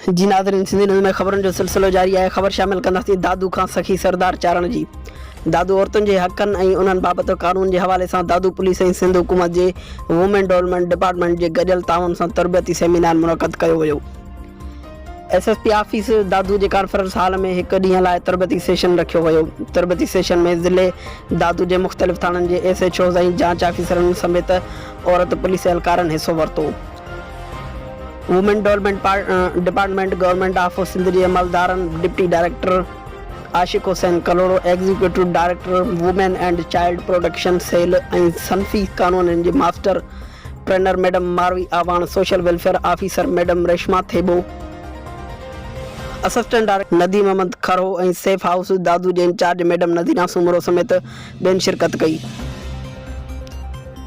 जी नाज़रीन, सिंधी न्यूज़ में ख़बरुनि जो सिलसिलो जारी आहे। ख़बर शामिल कंदासीं दादू खां सखी सरदार चारण जी। दादू औरतुनि जे हक़नि ऐं उन्हनि बाबति कानून जे हवाले सां दादू पुलिस ऐं सिंध हुकूमत जे वुमेन डेवलपमेंट डिपार्टमेंट जे गॾियल ताउन सां तरबियती सेमिनार मुनक़द कयो वियो। SSP ऑफिस दादू जे कॉन्फ्रेंस हॉल में हिकु ॾींहं लाइ तरबियती सेशन रखियो वियो। तरबियती सेशन में ज़िले दादू जे मुख़्तलिफ़ थाणनि जे SHOs ऐं जांच ऑफिसरनि समेत औरत पुलिस एहलकारनि हिसो वरितो। Women development department government of Sindh जे अमलदारनि deputy director Ashiq Hussain Kalhoro, executive director women and child protection cell ऐं सनफ़ी कानूननि जे master trainer madam Marvi Awan, social welfare officer madam Reshma Thebo, assistant director Nadeem Ahmed Kharo ऐं सेफ हाउस दादू जे इंचार्ज मैडम नदीना सुमरो समेत ॿियनि शिरकत कई।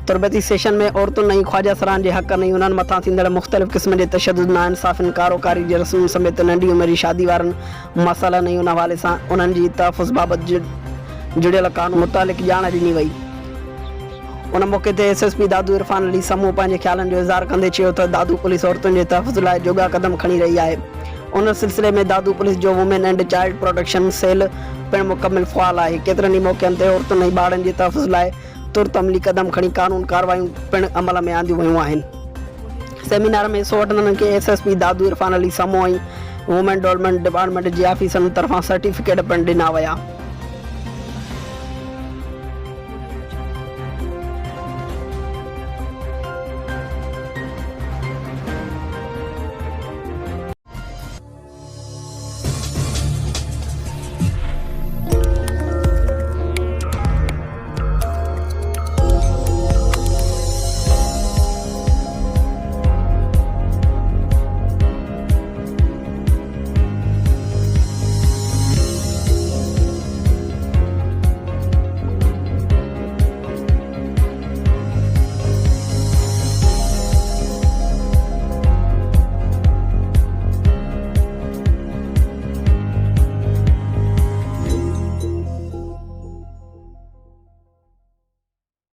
तरबियती सेशन में औरतुनि ऐं ख्वाजा सरान जे हक़नि ऐं उन्हनि मथां थींदड़ मुख़्तलिफ़ क़िस्म जे तशदुद, नाइंसाफ़ियुनि, कारोकारी जे रस्म समेत नंढी उमिरि जी शादी वारनि मसइलनि ऐं उन हवाले सां उन्हनि जी तहफ़ुज़ बाबति जुड़ियल कानून मुतालिक़ ॼाण ॾिनी वई। उन मौक़े ते SSP दादू इरफान अली समूह पंहिंजे ख़्यालनि जो इज़हार कंदे चयो त दादू पुलिस औरतुनि जे तहफ़ुज़ लाइ जोगा क़दम खणी रही आहे। उन सिलसिले में दादू पुलिस जो women and child protection cell पिणु मुकमिल फ़ुआल आहे। केतिरनि ई मौक़नि ते औरतुनि ऐं ॿारनि जे तहफ़ुज़ लाइ तुर्त अमली क़दम खणी कानून कार्रवायूं पिणु अमल में आंदियूं वियूं आहिनि। सेमिनार में हिसो वठंदड़नि खे SSP दादू इरफान अली समूह ऐं वुमेन डेवलपमेंट डिपार्टमेंट जे ऑफिसरनि तरफ़ां सर्टिफिकेट पिणु ॾिना विया।